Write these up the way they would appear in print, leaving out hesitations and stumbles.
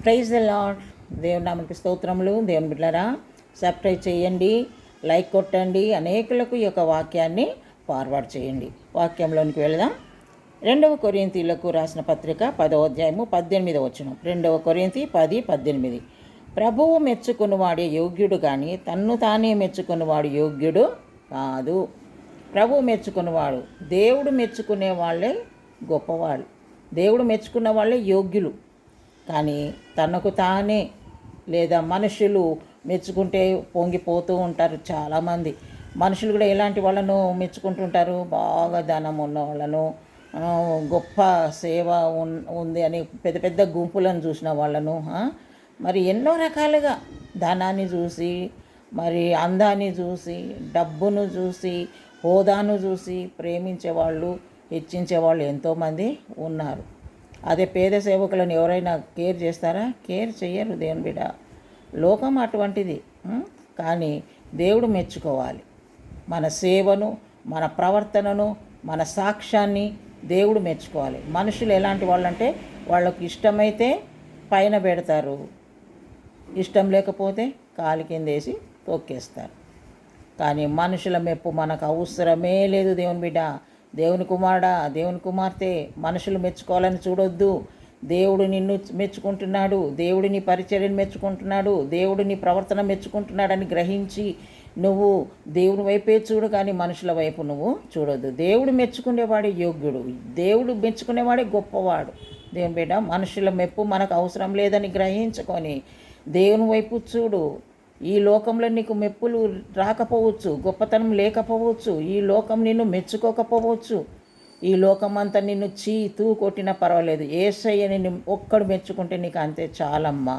Praise the lord. దేవుని నామమునకు స్తోత్రములు. దేవుని బిడ్డలారా, సబ్స్క్రైబ్ చేయండి, లైక్ కొట్టండి, అనేకులకు ఈ యొక్క వాక్యాన్ని ఫార్వర్డ్ చేయండి. వాక్యంలోనికి వెళదాం. 2 కొరింథీయులకు రాసిన పత్రిక 10వ అధ్యాయము 18వ వచనం. 2 కొరింథీ 10:18. ప్రభువు మెచ్చుకున్నవాడే యోగ్యుడు కానీ తన్ను తానే మెచ్చుకున్నవాడు యోగ్యుడు కాదు. ప్రభువు మెచ్చుకున్నవాడు, దేవుడు మెచ్చుకునే వాళ్ళే గొప్పవాళ్ళు, దేవుడు మెచ్చుకున్న వాళ్ళే యోగ్యులు. కానీ తనకు తానే లేదా మనుషులు మెచ్చుకుంటే పొంగిపోతూ ఉంటారు. చాలామంది మనుషులు కూడా ఎలాంటి వాళ్ళను మెచ్చుకుంటుంటారు, బాగా ధనం ఉన్న వాళ్ళను, గొప్ప సేవ ఉంది అని పెద్ద పెద్ద గుంపులను చూసిన వాళ్ళను, మరి ఎన్నో రకాలుగా ధనాన్ని చూసి, మరి అందాన్ని చూసి, డబ్బును చూసి, హోదాను చూసి ప్రేమించేవాళ్ళు, హెచ్చించేవాళ్ళు ఎంతోమంది ఉన్నారు. అదే పేద సేవకులను ఎవరైనా కేర్ చేస్తారా? కేర్ చెయ్యరు. దేవుని బిడ్డ, లోకం అటువంటిది. కానీ దేవుడు మెచ్చుకోవాలి. మన సేవను, మన ప్రవర్తనను, మన సాక్ష్యాన్ని దేవుడు మెచ్చుకోవాలి. మనుషులు ఎలాంటి వాళ్ళంటే వాళ్ళకు ఇష్టమైతే పైన పెడతారు, ఇష్టం లేకపోతే కాలి కిందేసి తొక్కేస్తారు. కానీ మనుషుల మెప్పు మనకు అవసరమే లేదు. దేవుని బిడ్డ, దేవుని కుమారుడా, దేవుని కుమార్తె, మనుషులు మెచ్చుకోవాలని చూడొద్దు. దేవుడు నిన్ను మెచ్చుకుంటున్నాడు, దేవుడు నీ పరిచర్యను మెచ్చుకుంటున్నాడు, దేవుడు నీ ప్రవర్తన మెచ్చుకుంటున్నాడని గ్రహించి నువ్వు దేవుని వైపే చూడు, కానీ మనుషుల వైపు నువ్వు చూడొద్దు. దేవుడు మెచ్చుకునేవాడే యోగ్యుడు, దేవుడు మెచ్చుకునేవాడే గొప్పవాడు. దేవుని బిడ్డ, మనుషుల మెప్పు మనకు అవసరం లేదని గ్రహించుకొని దేవుని వైపు చూడు. ఈ లోకంలో నీకు మెప్పులు రాకపోవచ్చు, గొప్పతనం లేకపోవచ్చు, ఈ లోకం నిన్ను మెచ్చుకోకపోవచ్చు, ఈ లోకం అంతా నిన్ను తూ కొట్టినా పర్వాలేదు. యేసయ్య నిన్ను ఒక్కడు మెచ్చుకుంటే నీకు అంతే చాలమ్మా.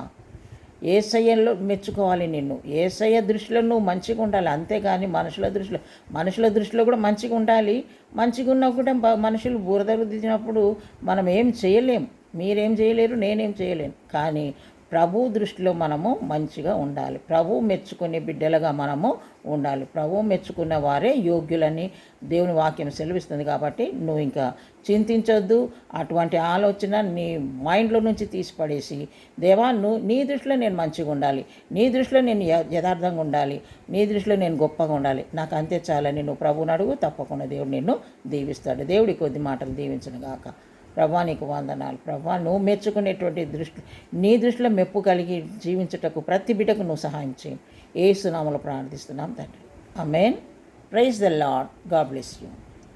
యేసయ్యలో మెచ్చుకోవాలి నిన్ను. యేసయ్య దృష్టిలో నువ్వు మంచిగా ఉండాలి, అంతేగాని మనుషుల దృష్టిలో కూడా మంచిగా ఉండాలి. మంచిగా ఉన్నా కూడా మనుషులు బురద రుద్దినప్పుడు మనం ఏం చేయలేం. మీరేం చేయలేరు, నేనేం చేయలేను. కానీ ప్రభు దృష్టిలో మనము మంచిగా ఉండాలి. ప్రభు మెచ్చుకునే బిడ్డలుగా మనము ఉండాలి. ప్రభు మెచ్చుకున్న వారే యోగ్యులని దేవుని వాక్యం సెలవిస్తుంది. కాబట్టి నువ్వు ఇంకా చింతించొద్దు. అటువంటి ఆలోచన నీ మైండ్లో నుంచి తీసిపడేసి, దేవా నీ దృష్టిలో నేను మంచిగా ఉండాలి, నీ దృష్టిలో నేను యథార్థంగా ఉండాలి, నీ దృష్టిలో నేను గొప్పగా ఉండాలి, నాకు అంతే చాలని నువ్వు ప్రభువుని అడుగు. తప్పకుండా దేవుడు నిన్ను దీవిస్తాడు. దేవుడి కొద్ది మాటలు దీవించును గాక. ప్రభా నీకు వందనాలు. ప్రభా నువ్వు మెచ్చుకునేటువంటి నీ దృష్టిలో మెప్పు కలిగి జీవించుటకు ప్రతి బిడ్డకు నువ్వు సహాయం చేయి. యేసు నామములో ప్రార్థిస్తున్నాం తండ్రి. Amen. Praise the Lord. God bless you.